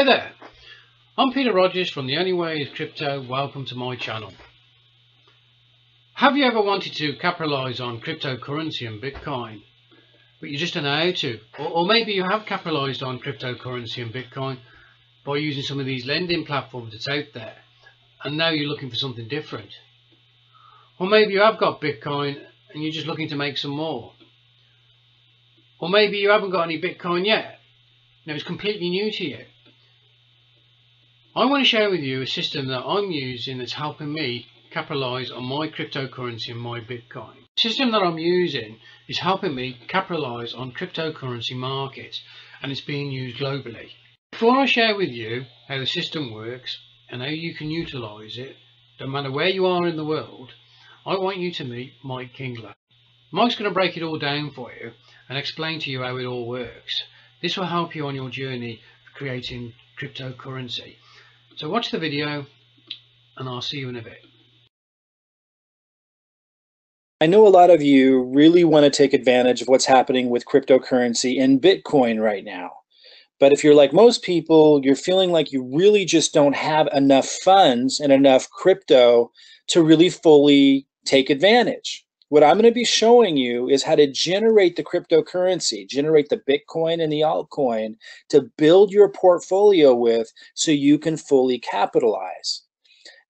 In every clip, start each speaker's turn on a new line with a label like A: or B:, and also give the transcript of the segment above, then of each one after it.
A: Hi there, I'm Peter Rogers from The Only Way is Crypto. Welcome to my channel. Have you ever wanted to capitalize on cryptocurrency and Bitcoin, but you just don't know how to? Or maybe you have capitalized on cryptocurrency and Bitcoin by using some of these lending platforms that's out there, and now you're looking for something different. Or maybe you have got Bitcoin and you're just looking to make some more. Or maybe you haven't got any Bitcoin yet. Now it's completely new to you. I want to share with you a system that I'm using that's helping me capitalize on my cryptocurrency and my Bitcoin. The system that I'm using is helping me capitalize on cryptocurrency markets, and it's being used globally. Before I share with you how the system works and how you can utilize it, no matter where you are in the world, I want you to meet Mike Kingler. Mike's going to break it all down for you and explain to you how it all works. This will help you on your journey for creating cryptocurrency. So watch the video and I'll see you in a bit.
B: I know a lot of you really want to take advantage of what's happening with cryptocurrency and Bitcoin right now. But if you're like most people, you're feeling like you really just don't have enough funds and enough crypto to really fully take advantage. What I'm going to be showing you is how to generate the cryptocurrency, generate the Bitcoin and the altcoin to build your portfolio with so you can fully capitalize.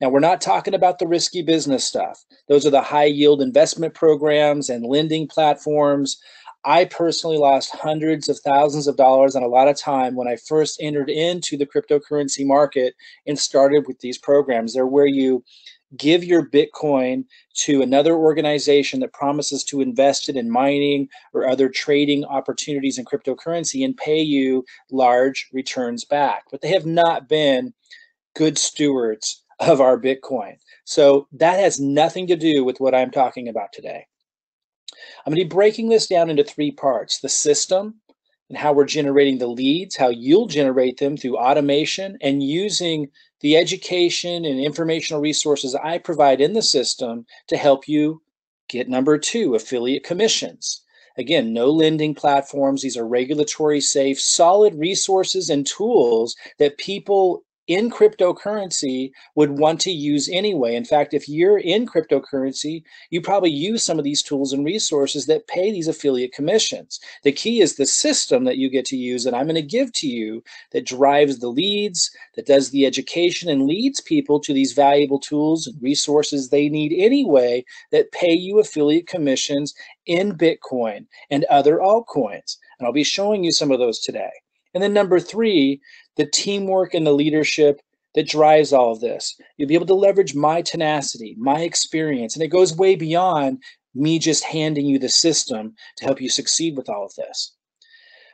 B: Now, we're not talking about the risky business stuff. Those are the high yield investment programs and lending platforms. I personally lost hundreds of thousands of dollars and a lot of time when I first entered into the cryptocurrency market and started with these programs. They're where you give your Bitcoin to another organization that promises to invest it in mining or other trading opportunities in cryptocurrency and pay you large returns back. But they have not been good stewards of our Bitcoin. So that has nothing to do with what I'm talking about today. I'm going to be breaking this down into three parts: the system and how we're generating the leads, how you'll generate them through automation and using the education and informational resources I provide in the system to help you get number two, affiliate commissions. Again, no lending platforms. These are regulatory safe, solid resources and tools that people in cryptocurrency would want to use anyway. In fact, if you're in cryptocurrency, you probably use some of these tools and resources that pay these affiliate commissions. The key is the system that you get to use that I'm going to give to you that drives the leads, that does the education and leads people to these valuable tools and resources they need anyway that pay you affiliate commissions in Bitcoin and other altcoins. And I'll be showing you some of those today. And then number three, the teamwork and the leadership that drives all of this. You'll be able to leverage my tenacity, my experience, and it goes way beyond me just handing you the system to help you succeed with all of this.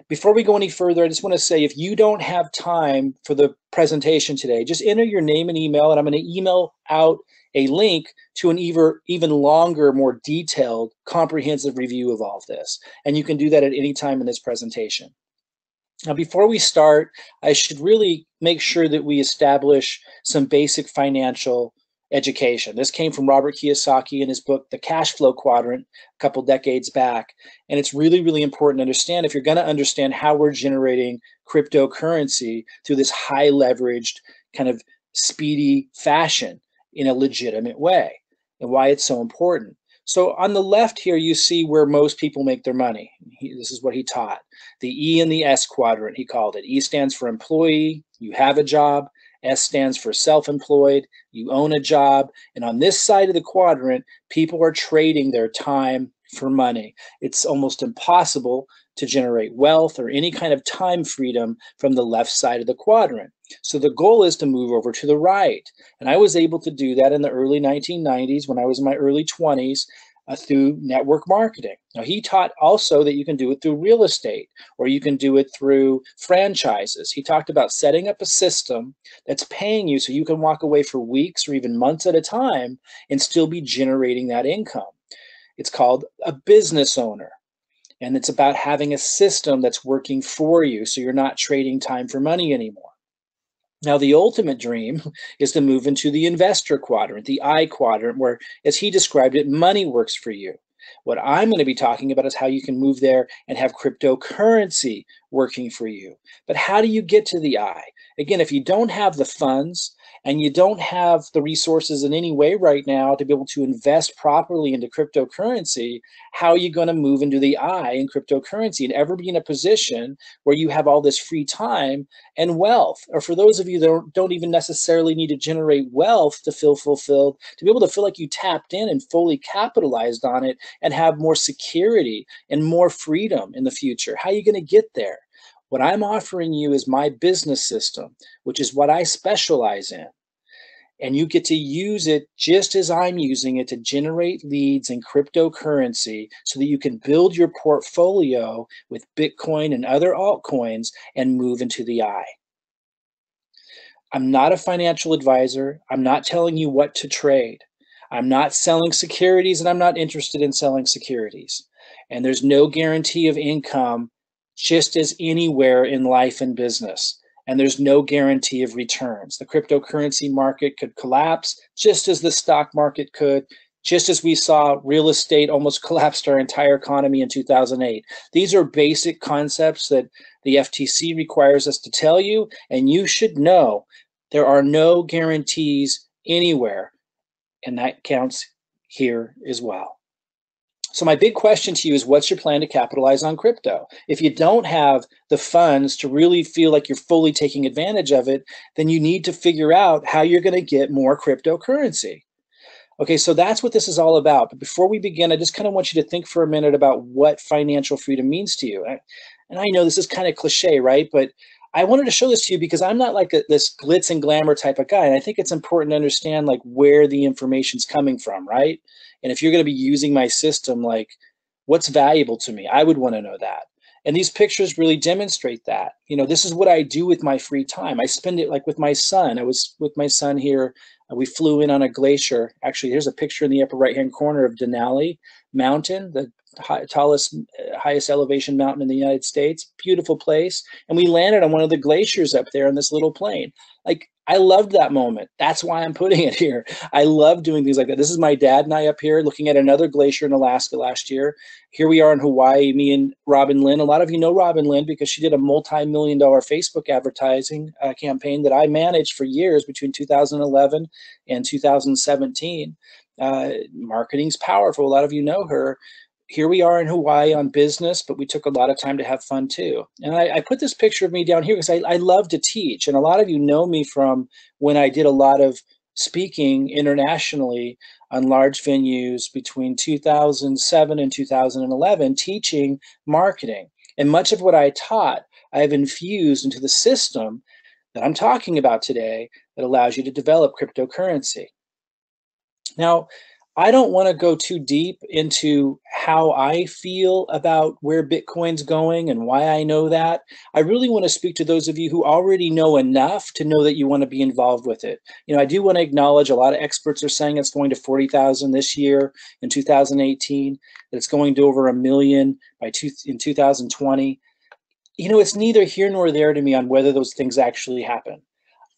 B: Before we go any further, I just want to say if you don't have time for the presentation today, just enter your name and email, and I'm going to email out a link to an even longer, more detailed, comprehensive review of all of this. And you can do that at any time in this presentation. Now, before we start, I should really make sure that we establish some basic financial education. This came from Robert Kiyosaki in his book, The Cash Flow Quadrant, a couple decades back. And it's really, really important to understand if you're going to understand how we're generating cryptocurrency through this high leveraged kind of speedy fashion in a legitimate way and why it's so important. So on the left here, you see where most people make their money. This is what he taught. The E and the S quadrant, he called it. E stands for employee, you have a job. S stands for self-employed, you own a job. And on this side of the quadrant, people are trading their time for money. It's almost impossible to generate wealth or any kind of time freedom from the left side of the quadrant. So the goal is to move over to the right. And I was able to do that in the early 1990s when I was in my early 20s through network marketing. Now, he taught also that you can do it through real estate or you can do it through franchises. He talked about setting up a system that's paying you so you can walk away for weeks or even months at a time and still be generating that income. It's called a business owner. And it's about having a system that's working for you so you're not trading time for money anymore. Now, the ultimate dream is to move into the investor quadrant, the I quadrant, where, as he described it, money works for you. What I'm going to be talking about is how you can move there and have cryptocurrency working for you. But how do you get to the I? Again, if you don't have the funds and you don't have the resources in any way right now to be able to invest properly into cryptocurrency, how are you going to move into the I in cryptocurrency and ever be in a position where you have all this free time and wealth? Or for those of you that don't even necessarily need to generate wealth to feel fulfilled, to be able to feel like you tapped in and fully capitalized on it and have more security and more freedom in the future. How are you going to get there? What I'm offering you is my business system, which is what I specialize in. And you get to use it just as I'm using it to generate leads in cryptocurrency so that you can build your portfolio with Bitcoin and other altcoins and move into the I. I'm not a financial advisor. I'm not telling you what to trade. I'm not selling securities, and I'm not interested in selling securities. And there's no guarantee of income, just as anywhere in life and business. And there's no guarantee of returns. The cryptocurrency market could collapse just as the stock market could, just as we saw real estate almost collapsed our entire economy in 2008. These are basic concepts that the FTC requires us to tell you, and you should know there are no guarantees anywhere, and that counts here as well. So my big question to you is, what's your plan to capitalize on crypto? If you don't have the funds to really feel like you're fully taking advantage of it, then you need to figure out how you're going to get more cryptocurrency. Okay, so that's what this is all about. But before we begin, I just kind of want you to think for a minute about what financial freedom means to you. And I know this is kind of cliche, right? But I wanted to show this to you because I'm not like this glitz and glamour type of guy. And I think it's important to understand like where the information's coming from, right? And if you're going to be using my system, like what's valuable to me, I would want to know that. And these pictures really demonstrate that. You know, this is what I do with my free time. I spend it like with my son. I was with my son here. We flew in on a glacier. Actually, here's a picture in the upper right-hand corner of Denali Mountain, the tallest, highest elevation mountain in the United States. Beautiful place. And we landed on one of the glaciers up there in this little plane. Like, I loved that moment. That's why I'm putting it here. I love doing things like that. This is my dad and I up here looking at another glacier in Alaska last year. Here we are in Hawaii, me and Robin Lynn. A lot of you know Robin Lynn because she did a multi-million-dollar Facebook advertising campaign that I managed for years between 2011 and 2017. Marketing's powerful. A lot of you know her. Here we are in Hawaii on business, but we took a lot of time to have fun too. And I put this picture of me down here because I love to teach. And a lot of you know me from when I did a lot of speaking internationally on large venues between 2007 and 2011, teaching marketing. And much of what I taught, I have infused into the system that I'm talking about today that allows you to develop cryptocurrency. Now, I don't want to go too deep into how I feel about where Bitcoin's going and why I know that. I really want to speak to those of you who already know enough to know that you want to be involved with it. You know, I do want to acknowledge a lot of experts are saying it's going to 40,000 this year in 2018, that it's going to over 1 million in 2020. You know, it's neither here nor there to me on whether those things actually happen.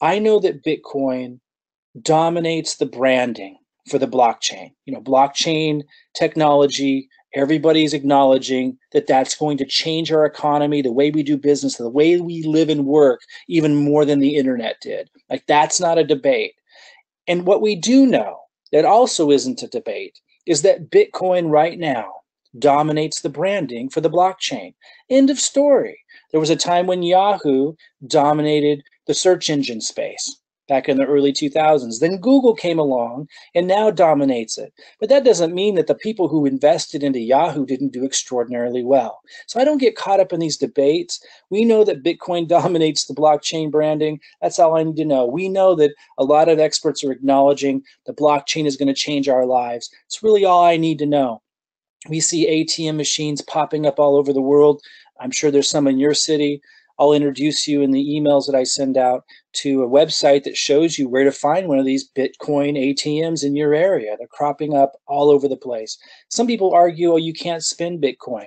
B: I know that Bitcoin dominates the branding for the blockchain. You know, blockchain technology, everybody's acknowledging that that's going to change our economy, the way we do business, the way we live and work, even more than the internet did. Like, that's not a debate. And what we do know that also isn't a debate is that Bitcoin right now dominates the branding for the blockchain. End of story. There was a time when Yahoo dominated the search engine space back in the early 2000s. Then Google came along and now dominates it. But that doesn't mean that the people who invested into Yahoo didn't do extraordinarily well. So I don't get caught up in these debates. We know that Bitcoin dominates the blockchain branding. That's all I need to know. We know that a lot of experts are acknowledging the blockchain is going to change our lives. It's really all I need to know. We see ATM machines popping up all over the world. I'm sure there's some in your city. I'll introduce you in the emails that I send out to a website that shows you where to find one of these Bitcoin ATMs in your area. They're cropping up all over the place. Some people argue, oh, you can't spend Bitcoin.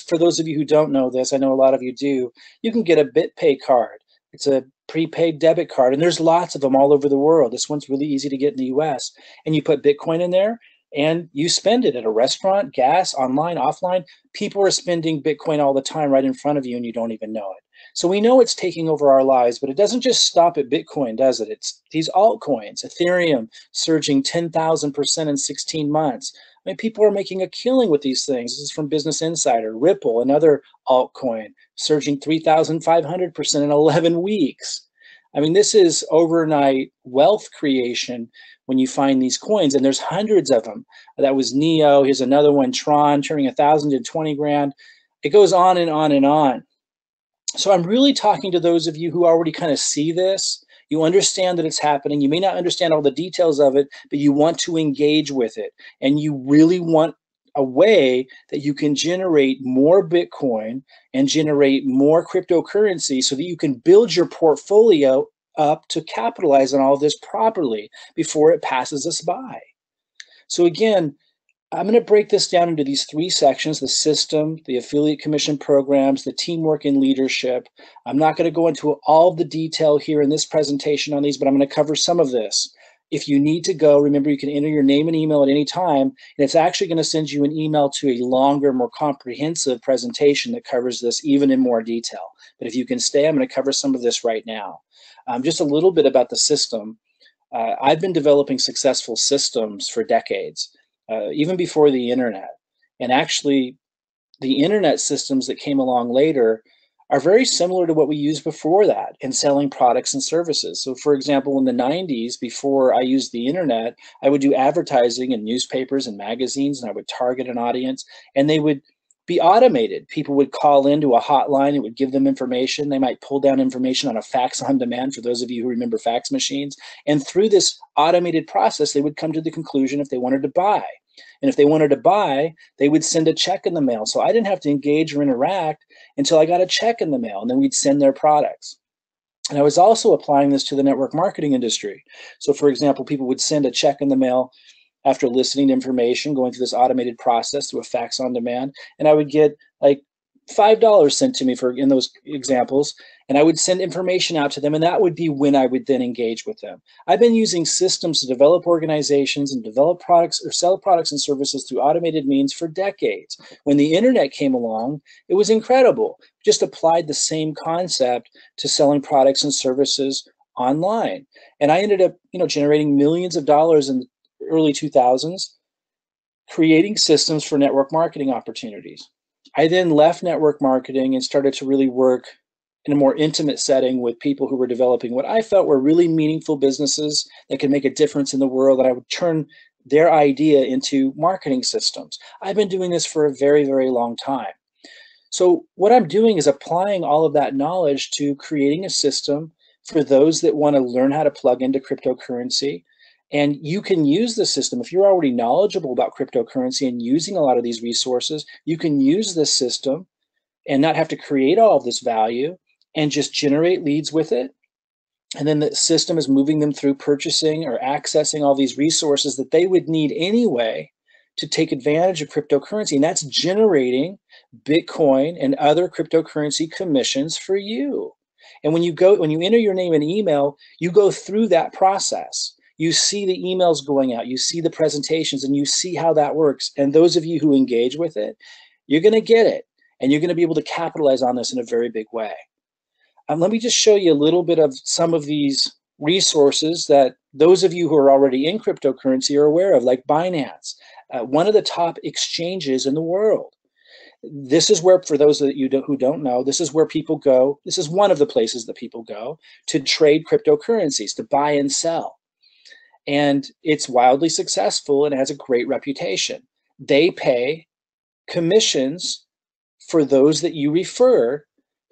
B: For those of you who don't know this, I know a lot of you do, you can get a BitPay card. It's a prepaid debit card, and there's lots of them all over the world. This one's really easy to get in the US. And you put Bitcoin in there, and you spend it at a restaurant, gas, online, offline. People are spending Bitcoin all the time right in front of you and you don't even know it. So we know it's taking over our lives, but it doesn't just stop at Bitcoin, does it? It's these altcoins, Ethereum surging 10,000% in 16 months. I mean, people are making a killing with these things. This is from Business Insider. Ripple, another altcoin, surging 3,500% in 11 weeks. I mean, this is overnight wealth creation when you find these coins, and there's hundreds of them. That was Neo. Here's another one, Tron, turning 1,000 to 20 grand. It goes on and on and on. So I'm really talking to those of you who already kind of see this. You understand that it's happening. You may not understand all the details of it, but you want to engage with it. And you really want a way that you can generate more Bitcoin and generate more cryptocurrency so that you can build your portfolio up to capitalize on all of this properly before it passes us by. So again, I'm going to break this down into these three sections: the system, the affiliate commission programs, the teamwork and leadership. I'm not going to go into all the detail here in this presentation on these, but I'm going to cover some of this. If you need to go, remember you can enter your name and email at any time, and it's actually going to send you an email to a longer, more comprehensive presentation that covers this even in more detail. But if you can stay, I'm going to cover some of this right now. Just a little bit about the system. I've been developing successful systems for decades. Even before the internet. And actually, the internet systems that came along later are very similar to what we used before that in selling products and services. So for example, in the 90s, before I used the internet, I would do advertising in newspapers and magazines, and I would target an audience, and they would be automated. People would call into a hotline, it would give them information. They might pull down information on a fax on demand, for those of you who remember fax machines. And through this automated process, they would come to the conclusion if they wanted to buy. And if they wanted to buy, they would send a check in the mail. So I didn't have to engage or interact until I got a check in the mail, and then we'd send their products. And I was also applying this to the network marketing industry. So for example, people would send a check in the mail after listening to information, going through this automated process through a fax on demand, and I would get like $5 sent to me in those examples, and I would send information out to them, and that would be when I would then engage with them. I've been using systems to develop organizations and develop products or sell products and services through automated means for decades. When the internet came along, it was incredible. Just applied the same concept to selling products and services online. And I ended up, generating millions of dollars in the early 2000s, creating systems for network marketing opportunities. I then left network marketing and started to really work in a more intimate setting with people who were developing what I felt were really meaningful businesses that could make a difference in the world, and I would turn their idea into marketing systems. I've been doing this for a very, very long time. So what I'm doing is applying all of that knowledge to creating a system for those that want to learn how to plug into cryptocurrency. And you can use the system if you're already knowledgeable about cryptocurrency and using a lot of these resources. You can use this system and not have to create all of this value and just generate leads with it. And then the system is moving them through purchasing or accessing all these resources that they would need anyway to take advantage of cryptocurrency. And that's generating Bitcoin and other cryptocurrency commissions for you. And when you enter your name and email, you go through that process. You see the emails going out, you see the presentations, and you see how that works. And those of you who engage with it, you're going to get it, and you're going to be able to capitalize on this in a very big way. Let me just show you a little bit of some of these resources that those of you who are already in cryptocurrency are aware of, like Binance, one of the top exchanges in the world. This is where, for those of you who don't know, this is where people go. This is one of the places that people go to trade cryptocurrencies, to buy and sell. And it's wildly successful and has a great reputation. They pay commissions for those that you refer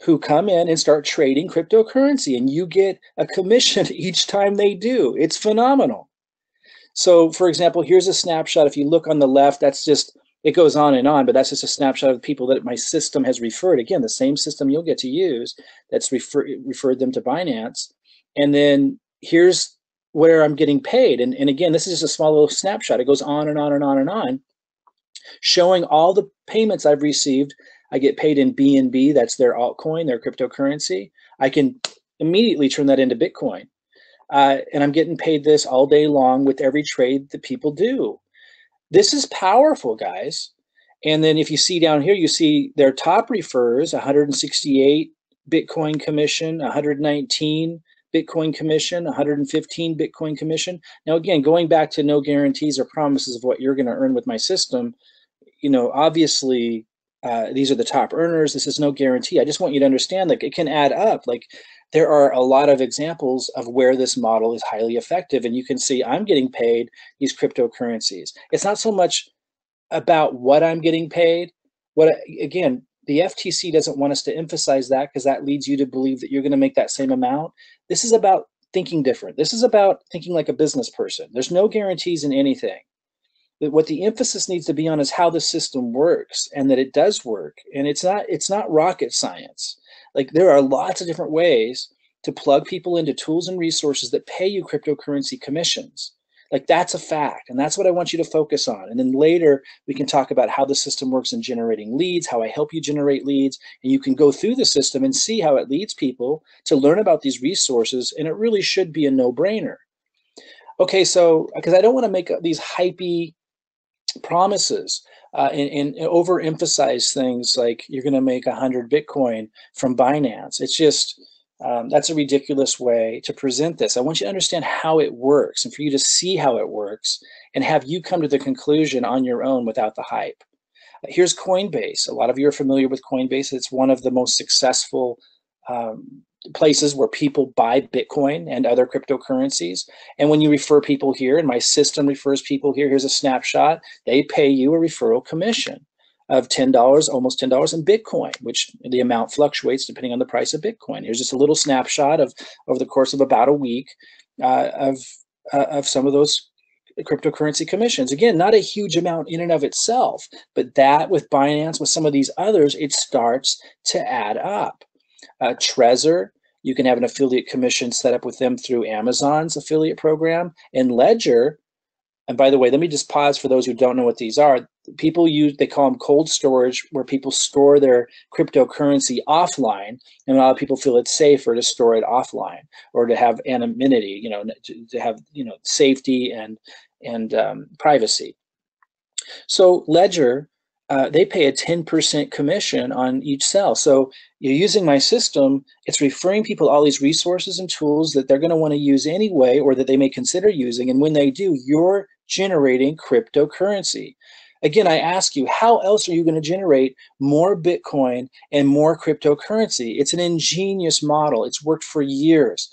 B: who come in and start trading cryptocurrency, and you get a commission each time they do. It's phenomenal. So for example, here's a snapshot. If you look on the left, that's just, it goes on and on, but that's just a snapshot of the people that my system has referred. Again, the same system you'll get to use that's referred them to Binance. And then here's where I'm getting paid. And again, this is just a small little snapshot. It goes on and on and on and on, showing all the payments I've received. I get paid in BNB, that's their altcoin, their cryptocurrency. I can immediately turn that into Bitcoin. And I'm getting paid this all day long with every trade that people do. This is powerful, guys. And then if you see down here, you see their top refers 168 Bitcoin commission, 119 Bitcoin commission, 115 Bitcoin commission. Now, again, going back to no guarantees or promises of what you're going to earn with my system, obviously these are the top earners. This is no guarantee. I just want you to understand that it can add up. Like there are a lot of examples of where this model is highly effective, and you can see I'm getting paid these cryptocurrencies. It's not so much about what I'm getting paid. Again, the FTC doesn't want us to emphasize that because that leads you to believe that you're going to make that same amount. This is about thinking different. This is about thinking like a business person. There's no guarantees in anything. What the emphasis needs to be on is how the system works and that it does work. And it's not rocket science. Like there are lots of different ways to plug people into tools and resources that pay you cryptocurrency commissions. Like that's a fact. And that's what I want you to focus on. And then later we can talk about how the system works in generating leads, how I help you generate leads. And you can go through the system and see how it leads people to learn about these resources. And it really should be a no-brainer. Okay, so because I don't want to make these hypey promises and overemphasize things like you're going to make 100 Bitcoin from Binance. It's just, that's a ridiculous way to present this. I want you to understand how it works and for you to see how it works and have you come to the conclusion on your own without the hype. Here's Coinbase. A lot of you are familiar with Coinbase. It's one of the most successful places where people buy Bitcoin and other cryptocurrencies. And when you refer people here, and my system refers people here, here's a snapshot, they pay you a referral commission of $10, almost $10 in Bitcoin, which the amount fluctuates depending on the price of Bitcoin. Here's just a little snapshot of over the course of about a week of some of those cryptocurrency commissions. Again, not a huge amount in and of itself, but that with Binance, with some of these others, it starts to add up. Trezor, you can have an affiliate commission set up with them through Amazon's affiliate program. And Ledger, and by the way, let me just pause for those who don't know what these are. People they call them cold storage, where people store their cryptocurrency offline, and a lot of people feel it's safer to store it offline or to have anonymity, to have safety and privacy. So Ledger, they pay a 10% commission on each sell. So you're using my system, it's referring people all these resources and tools that they're going to want to use anyway, or that they may consider using. And when they do, you're generating cryptocurrency. Again, I ask you, how else are you going to generate more Bitcoin and more cryptocurrency? It's an ingenious model. It's worked for years.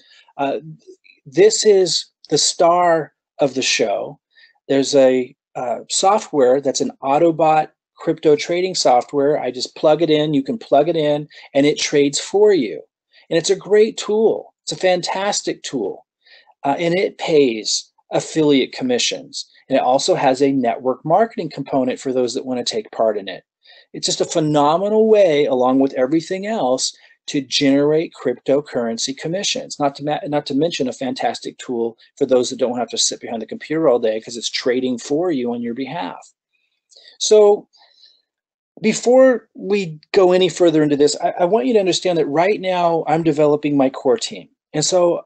B: This is the star of the show. There's a software that's an Autobot crypto trading software. I just plug it in, you can plug it in, and it trades for you. And it's a great tool. It's a fantastic tool. And it pays affiliate commissions. And it also has a network marketing component for those that want to take part in it. It's just a phenomenal way, along with everything else, to generate cryptocurrency commissions. Not to mention a fantastic tool for those that don't have to sit behind the computer all day, because it's trading for you on your behalf. So before we go any further into this, I want you to understand that right now I'm developing my core team. And so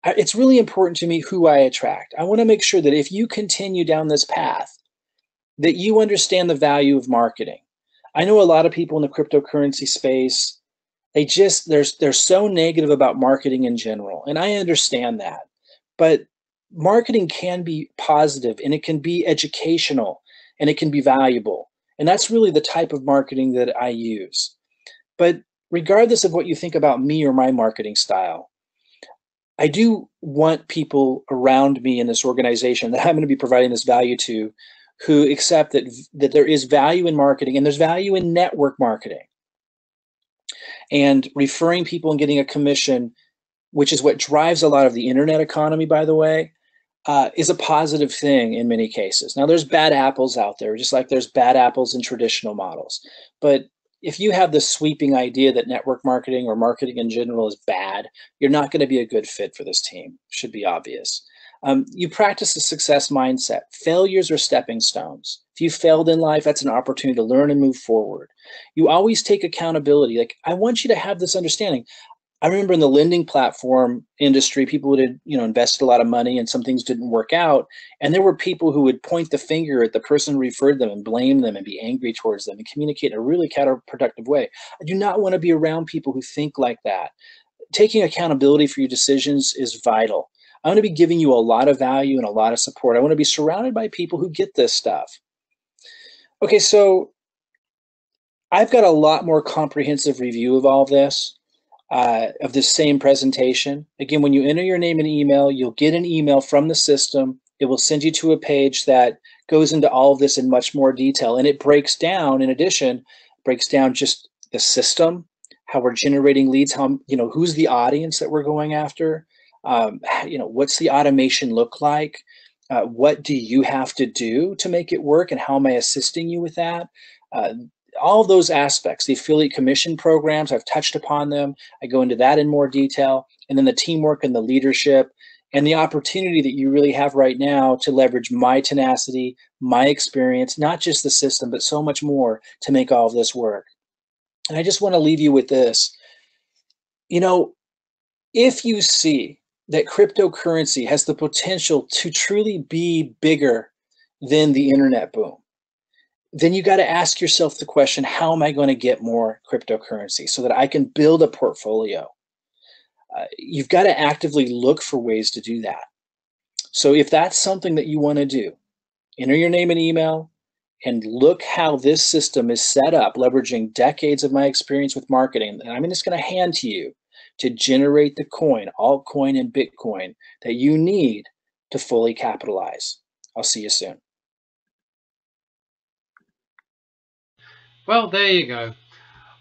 B: it's really important to me who I attract. I want to make sure that if you continue down this path, that you understand the value of marketing. I know a lot of people in the cryptocurrency space, they're so negative about marketing in general. And I understand that. But marketing can be positive, and it can be educational, and it can be valuable. And that's really the type of marketing that I use. But regardless of what you think about me or my marketing style, I do want people around me in this organization that I'm going to be providing this value to, who accept that there is value in marketing and there's value in network marketing. And referring people and getting a commission, which is what drives a lot of the internet economy, by the way, is a positive thing in many cases. Now, there's bad apples out there, just like there's bad apples in traditional models. But if you have this sweeping idea that network marketing or marketing in general is bad, you're not going to be a good fit for this team. Should be obvious. You practice a success mindset. Failures are stepping stones. If you failed in life, that's an opportunity to learn and move forward. You always take accountability. Like, I want you to have this understanding. I remember in the lending platform industry, people would have, invested a lot of money and some things didn't work out. And there were people who would point the finger at the person who referred them and blame them and be angry towards them and communicate in a really counterproductive way. I do not want to be around people who think like that. Taking accountability for your decisions is vital. I want to be giving you a lot of value and a lot of support. I want to be surrounded by people who get this stuff. Okay, so I've got a lot more comprehensive review of all of this. Of this same presentation. Again, when you enter your name and email, you'll get an email from the system. It will send you to a page that goes into all of this in much more detail. And it breaks down, in addition, breaks down just the system, how we're generating leads, how, who's the audience that we're going after, what's the automation look like, what do you have to do to make it work, and how am I assisting you with that? All those aspects, the affiliate commission programs, I've touched upon them. I go into that in more detail. And then the teamwork and the leadership and the opportunity that you really have right now to leverage my tenacity, my experience, not just the system, but so much more to make all of this work. And I just want to leave you with this. If you see that cryptocurrency has the potential to truly be bigger than the internet boom, then you got to ask yourself the question, how am I going to get more cryptocurrency so that I can build a portfolio? You've got to actively look for ways to do that. So if that's something that you want to do, enter your name and email and look how this system is set up, leveraging decades of my experience with marketing. And I'm just going to hand to you to generate the coin, altcoin and Bitcoin that you need to fully capitalize. I'll see you soon.
A: Well, there you go.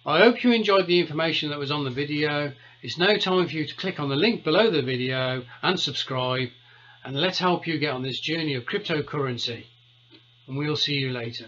A: I hope you enjoyed the information that was on the video. It's now time for you to click on the link below the video and subscribe, and let's help you get on this journey of cryptocurrency. And we'll see you later.